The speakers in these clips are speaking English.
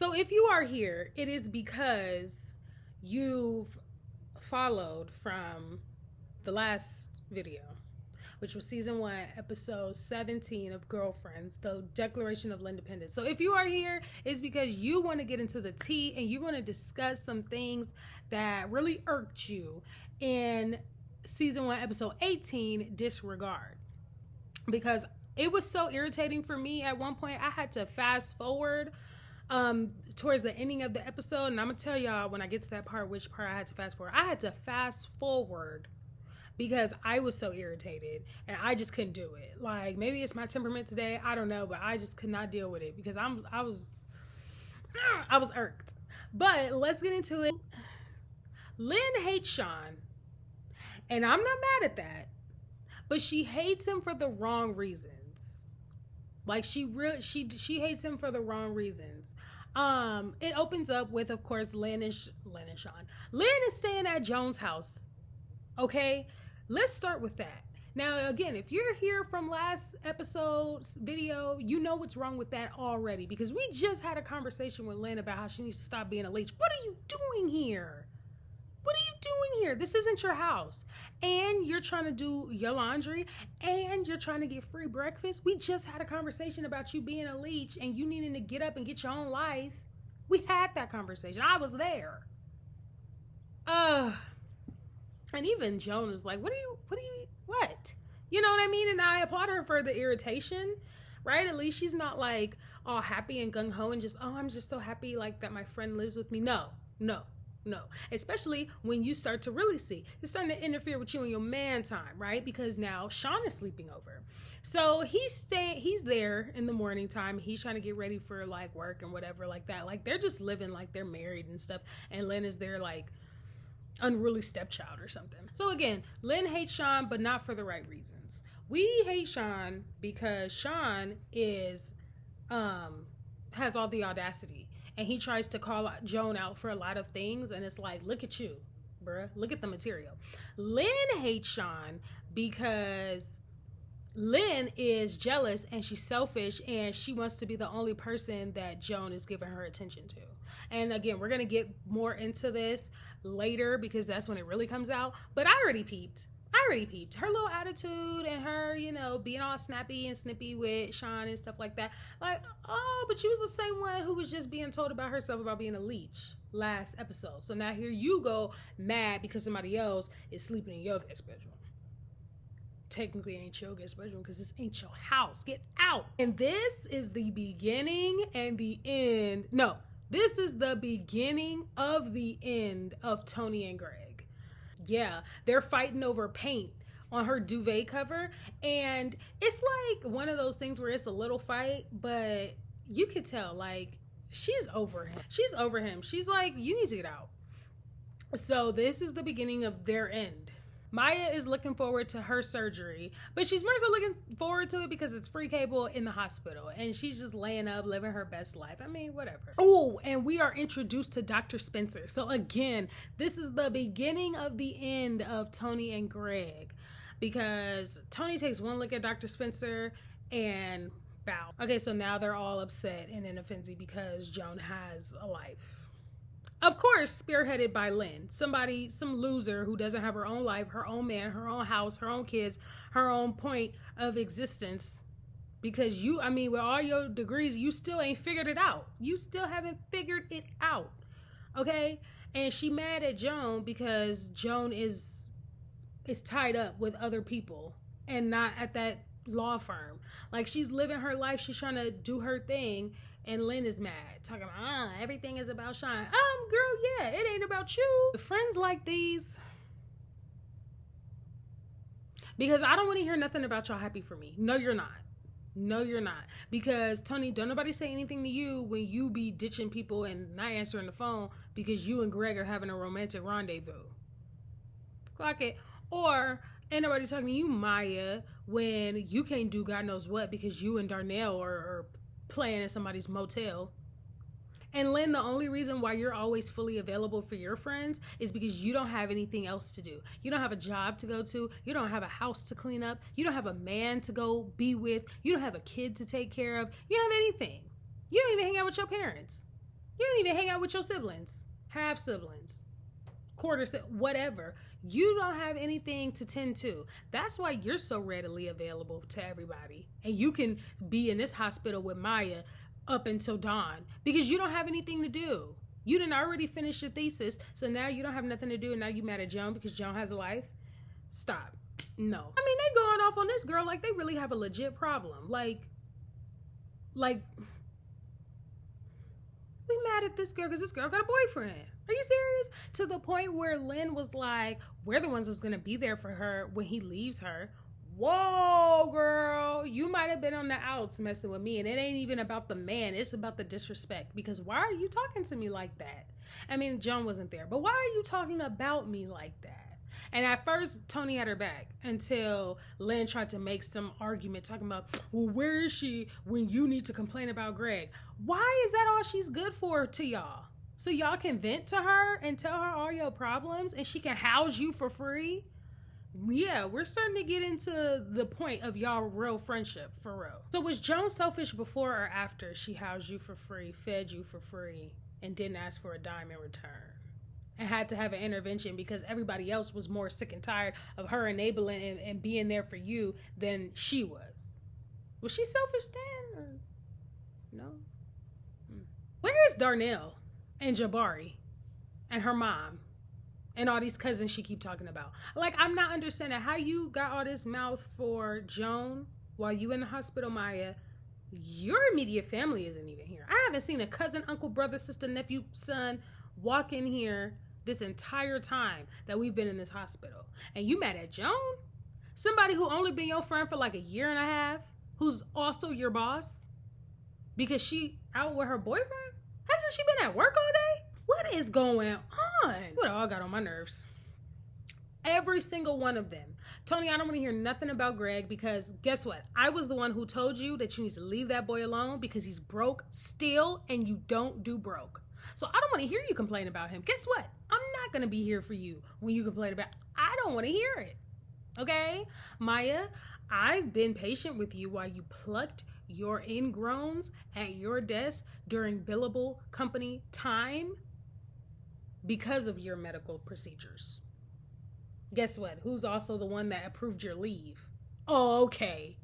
So if you are here, it is because you've followed from the last video, which was season 1, episode 17 of Girlfriends, the Declaration of Independence. So if you are here, it's because you want to get into the tea and you want to discuss some things that really irked you in season 1, episode 18, Disregard. Because it was so irritating for me at one point. I had to fast forward towards the ending of the episode, and I'm gonna tell y'all when I get to that part which part I had to fast forward. I had to fast forward because I was so irritated and I just couldn't do it. Like, maybe it's my temperament today, I don't know, but I just could not deal with it because I was irked. But let's get into it. Lynn hates Sean, and I'm not mad at that, but she hates him for the wrong reasons. Like, she hates him for the wrong reasons. It opens up with, of course, Lynn and Sean. Lynn is staying at Joan's house. Okay, let's start with that. Now, again, if you're here from last episode's video, you know what's wrong with that already, because we just had a conversation with Lynn about how she needs to stop being a leech. What are you doing here? What are you doing here? This isn't your house. And you're trying to do your laundry and you're trying to get free breakfast. We just had a conversation about you being a leech and you needing to get up and get your own life. We had that conversation. I was there. And even Joan was like, what? You know what I mean? And I applaud her for the irritation, right? At least she's not like all happy and gung-ho and just, oh, I'm just so happy like that my friend lives with me. No. Especially when you start to really see it's starting to interfere with you and your man time, right? Because now Sean is sleeping over. So he's there in the morning time. He's trying to get ready for like work and whatever like that. Like, they're just living like they're married and stuff. And Lynn is their like unruly stepchild or something. So again, Lynn hates Sean, but not for the right reasons. We hate Sean because Sean is has all the audacity. And he tries to call Joan out for a lot of things. And it's like, look at you, bruh. Look at the material. Lynn hates Sean because Lynn is jealous and she's selfish and she wants to be the only person that Joan is giving her attention to. And again, we're going to get more into this later because that's when it really comes out. But I already peeped her little attitude and her, being all snappy and snippy with Sean and stuff like that. Like, oh, but she was the same one who was just being told about herself about being a leech last episode. So now here you go mad because somebody else is sleeping in your guest bedroom. Technically ain't your guest bedroom because this ain't your house. Get out. And this is the beginning and the end. No, this is the beginning of the end of Tony and Greg. Yeah, they're fighting over paint on her duvet cover. And it's like one of those things where it's a little fight, but you could tell, like, she's over him. She's like, you need to get out. So this is the beginning of their end. Maya is looking forward to her surgery, but she's more so looking forward to it because it's free cable in the hospital. And she's just laying up, living her best life. I mean, whatever. Oh, and we are introduced to Dr. Spencer. So again, this is the beginning of the end of Tony and Greg. Because Tony takes one look at Dr. Spencer and bow. Okay, so now they're all upset and in a frenzy because Joan has a life. Of course, spearheaded by Lynn, some loser who doesn't have her own life, her own man, her own house, her own kids, her own point of existence. Because with all your degrees, you still ain't figured it out. You still haven't figured it out. Okay? And she mad at Joan because Joan is tied up with other people and not at that law firm. Like, she's living her life. She's trying to do her thing. And Lynn is mad, talking about, everything is about Sean. Girl, yeah, it ain't about you. Friends like these, because I don't want to hear nothing about y'all happy for me. No, you're not. Because, Tony, don't nobody say anything to you when you be ditching people and not answering the phone because you and Greg are having a romantic rendezvous. Clock it. Or, ain't nobody talking to you, Maya, when you can't do God knows what because you and Darnell are playing in somebody's motel. And Lynn, the only reason why you're always fully available for your friends is because you don't have anything else to do. You don't have a job to go to. You don't have a house to clean up. You don't have a man to go be with. You don't have a kid to take care of. You don't have anything. You don't even hang out with your parents. You don't even hang out with your siblings, half siblings, quarter, whatever. You don't have anything to tend to. That's why you're so readily available to everybody. And you can be in this hospital with Maya up until dawn because you don't have anything to do. You didn't already finish your thesis, so now you don't have nothing to do, and now you mad at Joan because Joan has a life? Stop. No. I mean, they going off on this girl like they really have a legit problem. Like, we mad at this girl because this girl got a boyfriend. Are you serious? To the point where Lynn was like, we're the ones who's going to be there for her when he leaves her. Whoa, girl, you might have been on the outs messing with me, and it ain't even about the man, it's about the disrespect, because why are you talking to me like that? I mean, Joan wasn't there, but why are you talking about me like that? And at first, Tony had her back until Lynn tried to make some argument talking about, well, where is she when you need to complain about Greg? Why is that all she's good for to y'all? So y'all can vent to her and tell her all your problems and she can house you for free? Yeah, we're starting to get into the point of y'all real friendship, for real. So was Joan selfish before or after she housed you for free, fed you for free, and didn't ask for a dime in return? And had to have an intervention because everybody else was more sick and tired of her enabling and being there for you than she was. Was she selfish then or no? Where is Darnell and Jabari and her mom? And all these cousins she keep talking about. Like, I'm not understanding how you got all this mouth for Joan while you in the hospital, Maya. Your immediate family isn't even here. I haven't seen a cousin, uncle, brother, sister, nephew, son walk in here this entire time that we've been in this hospital. And you mad at Joan? Somebody who only been your friend for like a year and a half, who's also your boss? Because she out with her boyfriend? Hasn't she been at work all day? What is going on? What all got on my nerves? Every single one of them. Tony, I don't want to hear nothing about Greg because guess what? I was the one who told you that you need to leave that boy alone because he's broke still and you don't do broke. So I don't want to hear you complain about him. Guess what? I'm not going to be here for you when you complain about it. I don't want to hear it. Okay? Maya, I've been patient with you while you plucked your ingrowns at your desk during billable company time because of your medical procedures. Guess what? Who's also the one that approved your leave? Oh, okay.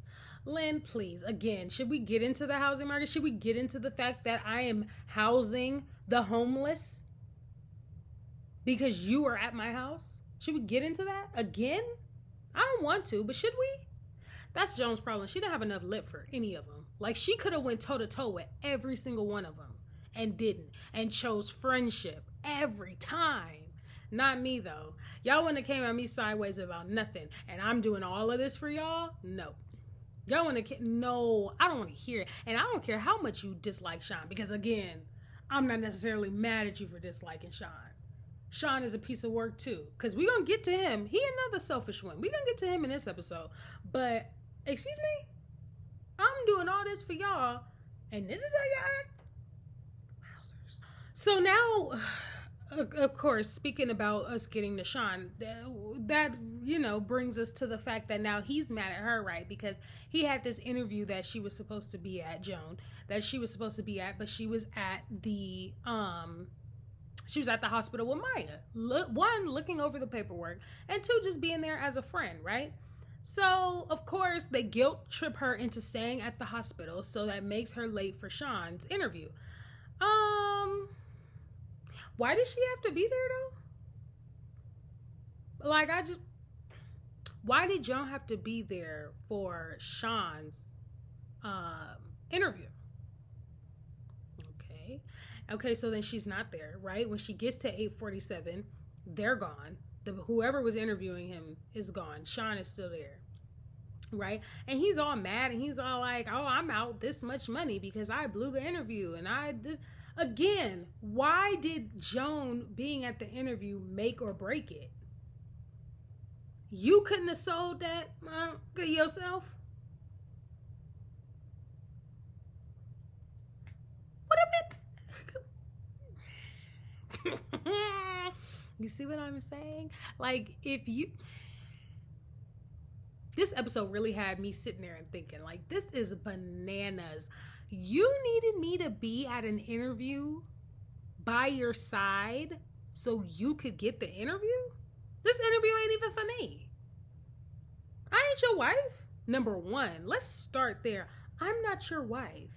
Lynn, please, again, should we get into the housing market? Should we get into the fact that I am housing the homeless because you are at my house? Should we get into that again? I don't want to, but should we? That's Joan's problem. She didn't have enough lip for any of them. Like, she could have went toe-to-toe with every single one of them and didn't, and chose friendship every time. Not me, though. Y'all wouldn't have came at me sideways about nothing, and I'm doing all of this for y'all? No. Y'all want to, no, I don't want to hear it. And I don't care how much you dislike Sean, because again, I'm not necessarily mad at you for disliking Sean. Sean is a piece of work too, because we're going to get to him. He another selfish one. We're going to get to him in this episode. But, excuse me? I'm doing all this for y'all, and this is how y'all act? Wowzers. So now, of course, speaking about us getting to Sean, that, brings us to the fact that now he's mad at her, right? Because he had this interview that she was supposed to be at, Joan, that she was supposed to be at, but she was at the hospital with Maya. One, looking over the paperwork, and two, just being there as a friend, right? So, of course, they guilt trip her into staying at the hospital, so that makes her late for Sean's interview. Why did she have to be there, though? Like, why did Joan have to be there for Sean's interview? Okay, so then she's not there, right? When she gets to 8:47, they're gone. Whoever was interviewing him is gone. Sean is still there, right? And he's all mad, and he's all like, oh, I'm out this much money because I blew the interview. And again, why did Joan being at the interview make or break it? You couldn't have sold that yourself? What a bit. You see what I'm saying? Like, this episode really had me sitting there and thinking, like, this is bananas. You needed me to be at an interview by your side so you could get the interview? This interview ain't even for me. I ain't your wife. Number one, let's start there. I'm not your wife.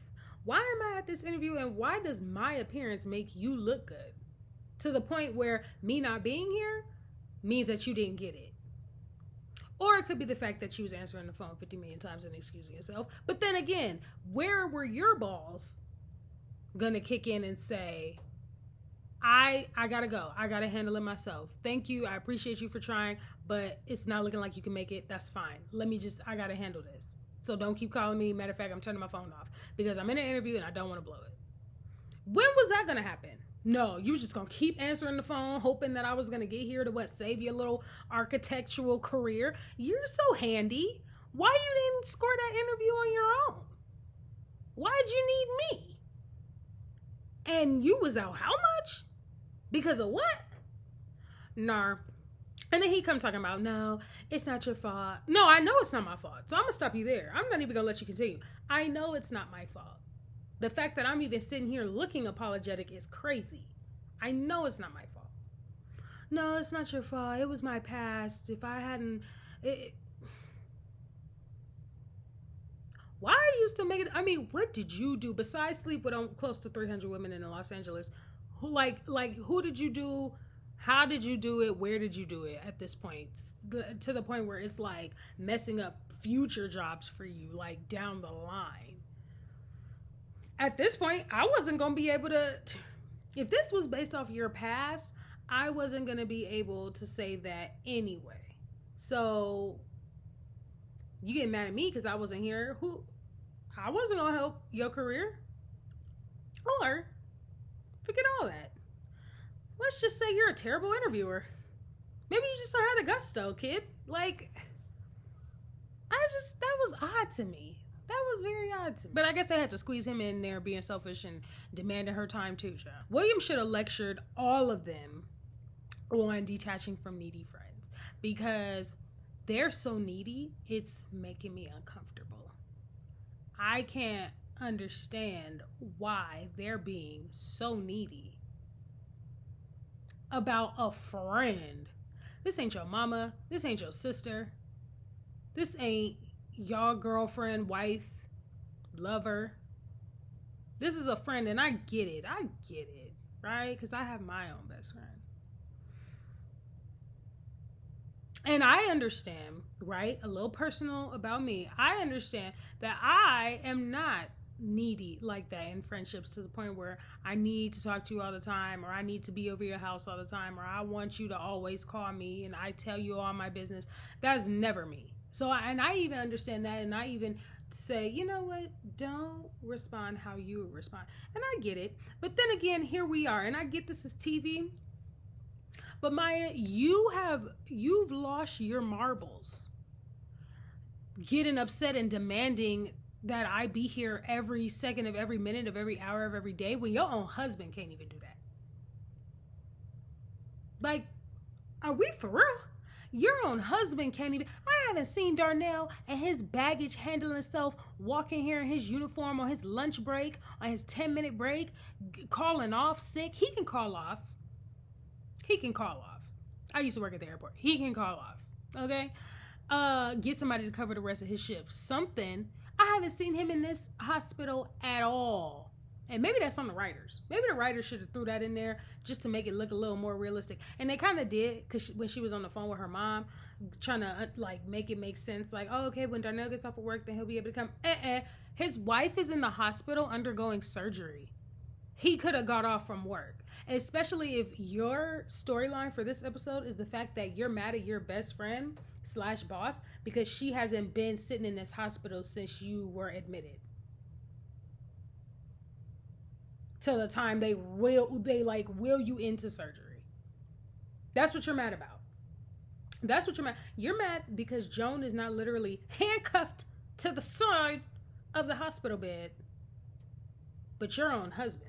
Why am I at this interview, and why does my appearance make you look good? To the point where me not being here means that you didn't get it. Or it could be the fact that you was answering the phone 50 million times and excusing yourself. But then again, where were your balls gonna kick in and say, I gotta go. I gotta handle it myself. Thank you. I appreciate you for trying, but it's not looking like you can make it. That's fine. I gotta handle this. So don't keep calling me. Matter of fact, I'm turning my phone off because I'm in an interview and I don't want to blow it. When was that gonna happen? No, you just gonna keep answering the phone, hoping that I was gonna get here to save your little architectural career. You're so handy. Why you didn't score that interview on your own? Why'd you need me? And you was out how much? Because of what? Nah. And then he come talking about, no, it's not your fault. No, I know it's not my fault. So I'm gonna stop you there. I'm not even gonna let you continue. I know it's not my fault. The fact that I'm even sitting here looking apologetic is crazy. I know it's not my fault. No, it's not your fault. It was my past. If I hadn't... Why are you still making... I mean, what did you do besides sleep with close to 300 women in Los Angeles? Who did you do? How did you do it? Where did you do it at this point? To the point where it's like messing up future jobs for you, like down the line. At this point, I wasn't going to be able to... If this was based off your past, I wasn't going to be able to say that anyway. So, you get mad at me because I wasn't here. I wasn't going to help your career. Or, forget all that. Let's just say you're a terrible interviewer. Maybe you just don't have the gusto, kid. That was odd to me. That was very odd to me. But I guess I had to squeeze him in there being selfish and demanding her time too, child. William should have lectured all of them on detaching from needy friends because they're so needy, it's making me uncomfortable. I can't understand why they're being so needy about a friend. This ain't your mama. This ain't your sister. This ain't y'all girlfriend, wife, lover. This is a friend, and I get it, right? Because I have my own best friend. And I understand, right? A little personal about me. I understand that I am not needy like that in friendships to the point where I need to talk to you all the time, or I need to be over your house all the time, or I want you to always call me and I tell you all my business. That's never me. So, I even understand that, and I even say, you know what, don't respond how you respond. And I get it. But then again, here we are, and I get this is TV. But Maya, you've lost your marbles. Getting upset and demanding that I be here every second of every minute of every hour of every day when your own husband can't even do that. Like, are we for real? Your own husband can't even... I haven't seen Darnell and his baggage handling himself, walking here in his uniform on his lunch break, on his 10-minute break, calling off sick. He can call off. I used to work at the airport. He can call off. Okay? Get somebody to cover the rest of his shift. Something. I haven't seen him in this hospital at all. And maybe that's on the writers. Maybe the writers should have threw that in there just to make it look a little more realistic. And they kind of did, because when she was on the phone with her mom, trying to make it make sense. Like, oh, okay, when Darnell gets off of work, then he'll be able to come. His wife is in the hospital undergoing surgery. He could have got off from work. Especially if your storyline for this episode is the fact that you're mad at your best friend / boss because she hasn't been sitting in this hospital since you were admitted. Till the time they will you into surgery. That's what you're mad about. That's what you're mad. You're mad because Joan is not literally handcuffed to the side of the hospital bed, but your own husband.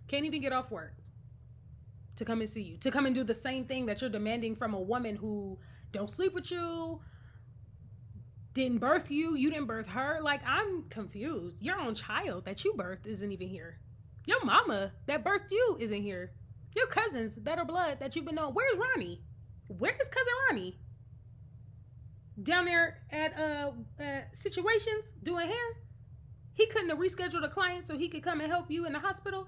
Can't even get off work to come and see you, to come and do the same thing that you're demanding from a woman who don't sleep with you, didn't birth you. You didn't birth her. Like, I'm confused. Your own child that you birthed isn't even here. Your mama that birthed you isn't here. Your cousins that are blood that you've been knowing. Where's Ronnie? Where's cousin Ronnie? Down there at Situations doing hair? He couldn't have rescheduled a client so he could come and help you in the hospital?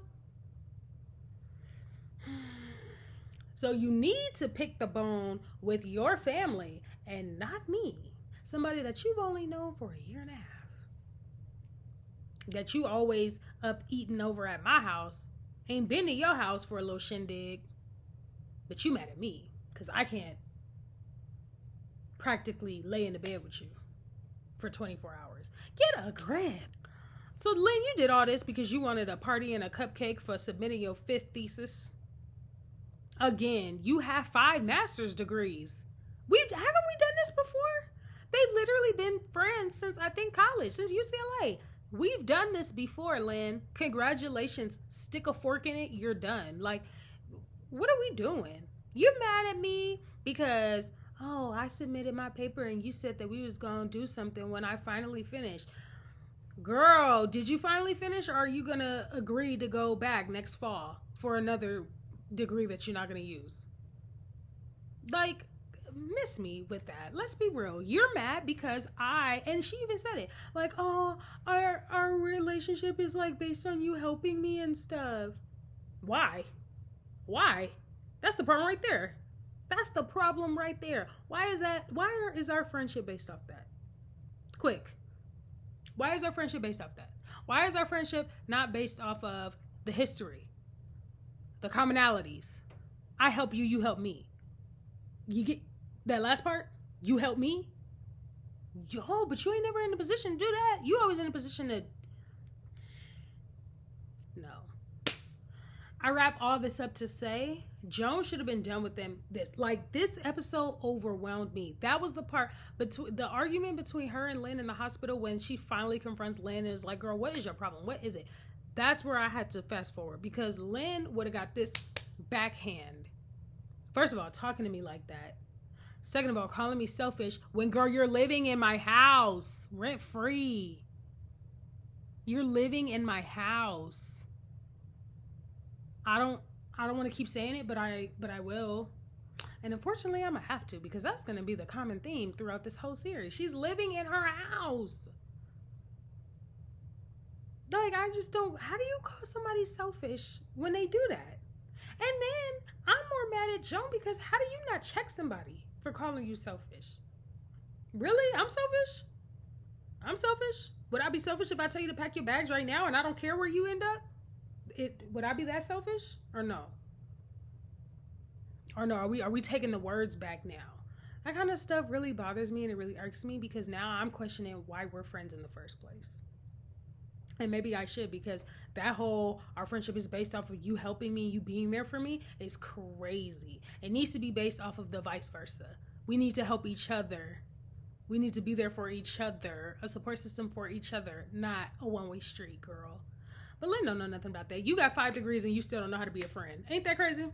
So you need to pick the bone with your family and not me. Somebody that you've only known for a year and a half. That you always up eating over at my house. Ain't been to your house for a little shindig. But you mad at me because I can't practically lay in the bed with you for 24 hours. Get a grip. So Lynn, you did all this because you wanted a party and a cupcake for submitting your 5th thesis. Again, you have 5 master's degrees. Haven't we done this before? They've literally been friends since, I think, college, since UCLA. We've done this before, Lynn. Congratulations. Stick a fork in it. You're done. Like, what are we doing? You're mad at me because, oh, I submitted my paper and you said that we was going to do something when I finally finished. Girl, did you finally finish, or are you going to agree to go back next fall for another degree that you're not going to use? Like, miss me with that. Let's be real. You're mad because and she even said it, like, oh, our relationship is like based on you helping me and stuff. Why? That's the problem right there. That's the problem right there. Why is our friendship based off that? Quick. Why is our friendship based off that? Why is our friendship not based off of the history, the commonalities? I help you, you help me. You get that last part? You help me? Yo, but you ain't never in a position to do that. You always in a position to... No. I wrap all this up to say, Joan should have been done with them. This episode overwhelmed me. That was the part, the argument between her and Lynn in the hospital when she finally confronts Lynn and is like, girl, what is your problem? What is it? That's where I had to fast forward, because Lynn would have got this backhand. First of all, talking to me like that. Second of all, calling me selfish when, girl, you're living in my house rent free. You're living in my house. I don't want to keep saying it, but I will. And unfortunately, I'm going to have to, because that's going to be the common theme throughout this whole series. She's living in her house. Like, I just don't... How do you call somebody selfish when they do that? And then I'm more mad at Joan because how do you not check somebody for calling you selfish? Really? I'm selfish? I'm selfish? Would I be selfish if I tell you to pack your bags right now and I don't care where you end up? Would I be that selfish or no? Or no, are we taking the words back now? That kind of stuff really bothers me and it really irks me, because now I'm questioning why we're friends in the first place. And maybe I should, because that whole our friendship is based off of you helping me, you being there for me, is crazy. It needs to be based off of the vice versa. We need to help each other. We need to be there for each other, a support system for each other, not a one-way street, girl. But Lynn don't know nothing about that. You got 5 degrees and you still don't know how to be a friend. Ain't that crazy?